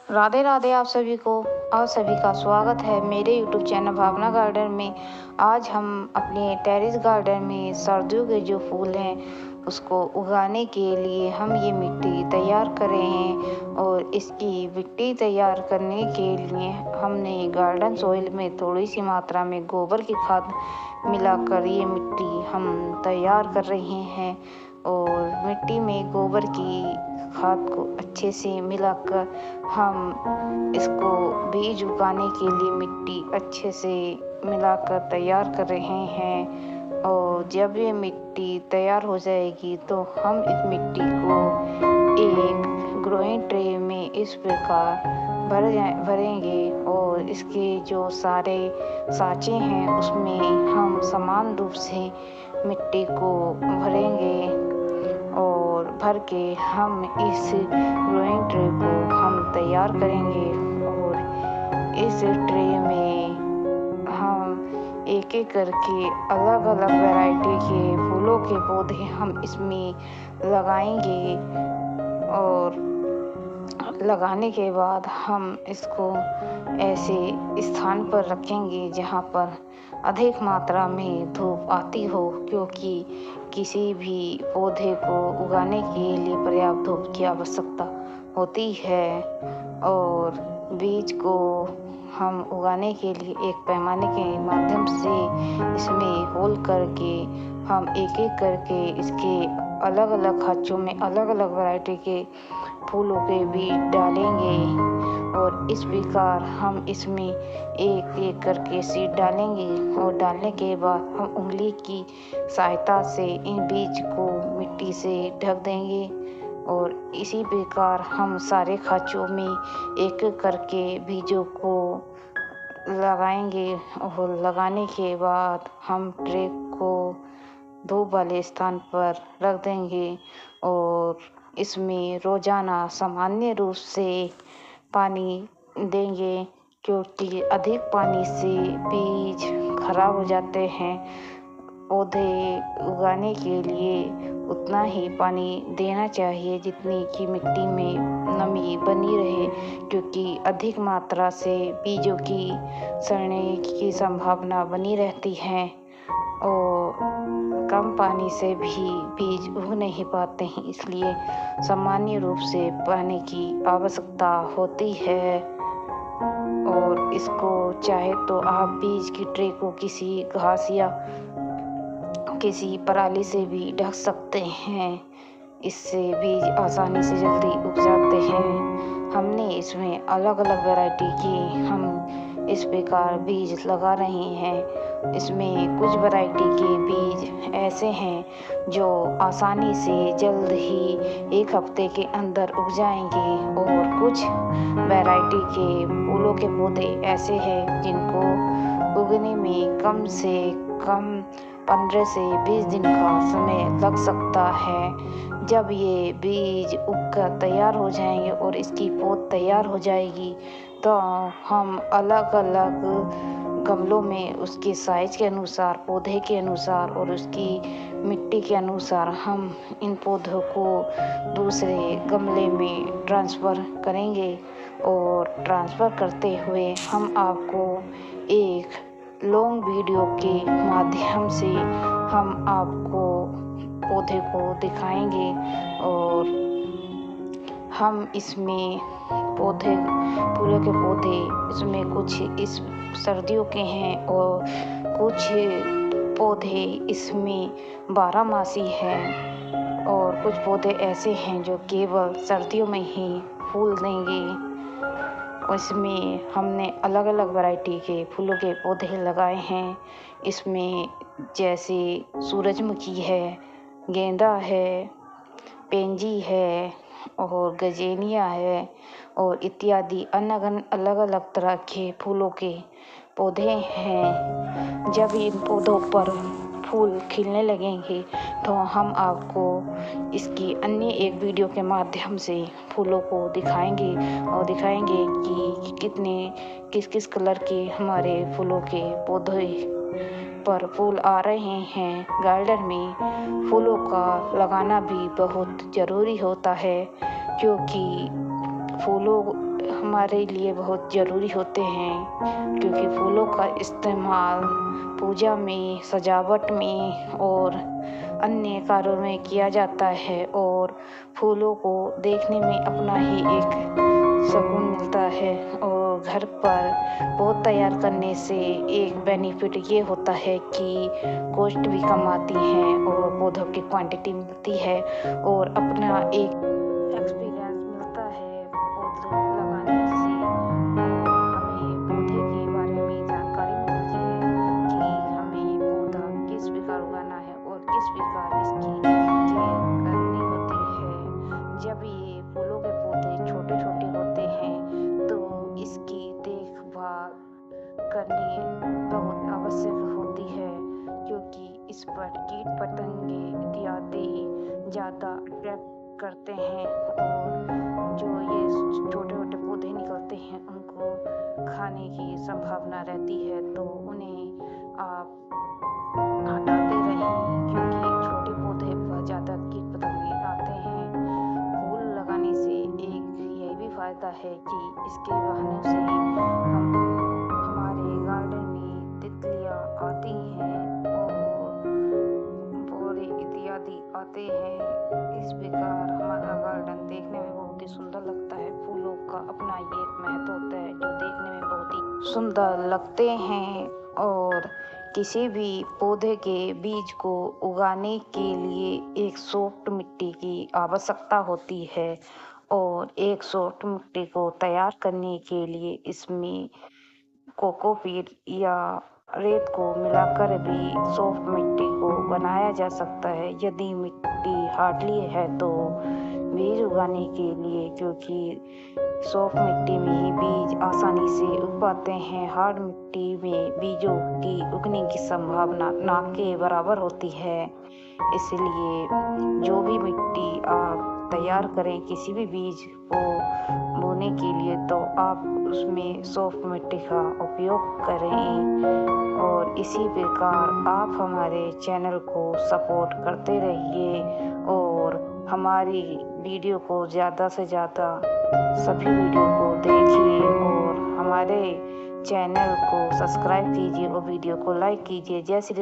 राधे राधे आप सभी का स्वागत है मेरे यूट्यूब चैनल भावना गार्डन में। आज हम अपने टेरेस गार्डन में सर्दियों के जो फूल हैं उसको उगाने के लिए हम ये मिट्टी तैयार कर रहे हैं। और इसकी मिट्टी तैयार करने के लिए हमने गार्डन सॉइल में थोड़ी सी मात्रा में गोबर की खाद मिलाकर ये मिट्टी हम तैयार कर रहे हैं। और मिट्टी में गोबर की खाद को अच्छे से मिलाकर हम इसको बीज उगाने के लिए मिट्टी अच्छे से मिलाकर तैयार कर रहे हैं। और जब ये मिट्टी तैयार हो जाएगी तो हम इस मिट्टी को एक ग्रोइंग ट्रे में इस प्रकार भरेंगे और इसके जो सारे साँचे हैं उसमें हम समान रूप से मिट्टी को भरेंगे। और भर के हम इस ग्रोइंग ट्रे को हम तैयार करेंगे। और इस ट्रे में हम एक एक करके अलग अलग वैरायटी के फूलों के पौधे हम इसमें लगाएंगे। और लगाने के बाद हम इसको ऐसे स्थान पर रखेंगे जहाँ पर अधिक मात्रा में धूप आती हो, क्योंकि किसी भी पौधे को उगाने के लिए पर्याप्त धूप की आवश्यकता होती है। और बीज को हम उगाने के लिए एक पैमाने के माध्यम से इसमें होल करके हम एक एक करके इसके अलग अलग खाँचों में अलग अलग वैरायटी के फूलों के बीज डालेंगे। और इस प्रकार हम इसमें एक एक करके सीड डालेंगे। और डालने के बाद हम उंगली की सहायता से इन बीज को मिट्टी से ढक देंगे। और इसी प्रकार हम सारे खाँचों में एक एक करके बीजों को लगाएंगे। और लगाने के बाद हम ट्रे को धूप वाले स्थान पर रख देंगे। और इसमें रोजाना सामान्य रूप से पानी देंगे, क्योंकि अधिक पानी से बीज खराब हो जाते हैं। पौधे उगाने के लिए उतना ही पानी देना चाहिए जितनी कि मिट्टी में नमी बनी रहे, क्योंकि अधिक मात्रा से बीजों की सड़ने की संभावना बनी रहती है। और कम पानी से भी बीज उग नहीं पाते हैं, इसलिए सामान्य रूप से पानी की आवश्यकता होती है। और इसको चाहे तो आप बीज की ट्रे को किसी घास या किसी पराली से भी ढक सकते हैं, इससे बीज आसानी से जल्दी उग जाते हैं। हमने इसमें अलग अलग वैरायटी के हम इस प्रकार बीज लगा रहे हैं। इसमें कुछ वैरायटी के बीज ऐसे हैं जो आसानी से जल्द ही एक हफ्ते के अंदर उग जाएंगे। और कुछ वैरायटी के फूलों के पौधे ऐसे हैं जिनको उगने में कम से कम 15 से 20 दिन का समय लग सकता है। जब ये बीज उगकर तैयार हो जाएंगे और इसकी पौध तैयार हो जाएगी तो हम अलग अलग गमलों में उसके साइज के अनुसार, पौधे के अनुसार और उसकी मिट्टी के अनुसार हम इन पौधों को दूसरे गमले में ट्रांसफ़र करेंगे। और ट्रांसफ़र करते हुए हम आपको एक लॉन्ग वीडियो के माध्यम से हम आपको पौधे को दिखाएंगे। और हम इसमें पौधे, फूलों के पौधे, इसमें कुछ इस सर्दियों के हैं और कुछ पौधे इसमें 12मासी हैं। और कुछ पौधे ऐसे हैं जो केवल सर्दियों में ही फूल देंगे। इसमें हमने अलग अलग वैरायटी के फूलों के पौधे लगाए हैं। इसमें जैसे सूरजमुखी है, गेंदा है, पेंजी है और गजेनिया है और इत्यादि अलग अलग तरह के फूलों के पौधे हैं। जब इन पौधों पर फूल खिलने लगेंगे तो हम आपको इसकी अन्य एक वीडियो के माध्यम से फूलों को दिखाएंगे और दिखाएंगे कि किस किस कलर के हमारे फूलों के पौधे पर फूल आ रहे हैं। गार्डन में फूलों का लगाना भी बहुत ज़रूरी होता है, क्योंकि फूलों हमारे लिए बहुत ज़रूरी होते हैं, क्योंकि फूलों का इस्तेमाल पूजा में, सजावट में और अन्य कार्यों में किया जाता है। और फूलों को देखने में अपना ही एक सुकून मिलता है। और घर पर पौध तैयार करने से एक बेनिफिट ये होता है कि कॉस्ट भी कम आती है और पौधों की क्वांटिटी मिलती है और अपना एक एक्सपीरियंस मिलता है पौधे लगाने से। हमें पौधे के बारे में जानकारी मिलती है कि हमें पौधा किस प्रकार उगाना है और किस प्रकार इसकी केयर करनी होती है। जब ये फूलों के पौधे छोटे छोटे होते हैं तो इसकी देखभाल करनी बहुत आवश्यक होती है, क्योंकि इस पर कीट पतंगे इत्यादि ज़्यादा अट्रैक्ट करते हैं और जो ये छोटे छोटे पौधे निकलते हैं उनको खाने की संभावना रहती है। तो उन्हें आप हटाते रहें, क्योंकि छोटे पौधे पर ज़्यादा कीट पतंगे आते हैं। फूल लगाने से एक यह भी फायदा है कि इसके बहाने से हम हमारे गार्डन में तितलियाँ आती हैं और भौरे इत्यादि आते हैं। इस प्रकार हमारा गार्डन देखने में बहुत ही सुंदर लगता है। फूलों का अपना ये एक महत्व होता है जो देखने में बहुत ही सुंदर लगते हैं। और किसी भी पौधे के बीज को उगाने के लिए एक सॉफ्ट मिट्टी की आवश्यकता होती है और एक सॉफ्ट मिट्टी को तैयार करने के लिए इसमें कोकोपीट या रेत को मिलाकर भी सॉफ्ट मिट्टी को बनाया जा सकता है। यदि मिट्टी हार्डली है तो बीज उगाने के लिए, क्योंकि सॉफ्ट मिट्टी में ही बीज आसानी से उग पाते हैं, हार्ड मिट्टी में बीजों की उगने की संभावना ना के बराबर होती है। इसलिए जो भी मिट्टी आप तैयार करें किसी भी बीज को बोने के लिए, तो आप उसमें सॉफ्ट मिट्टी का उपयोग करें। और इसी प्रकार आप हमारे चैनल को सपोर्ट करते रहिए और हमारी वीडियो को ज़्यादा से ज़्यादा सभी वीडियो को देखिए और हमारे चैनल को सब्सक्राइब कीजिए और वीडियो को लाइक कीजिए। जय श्री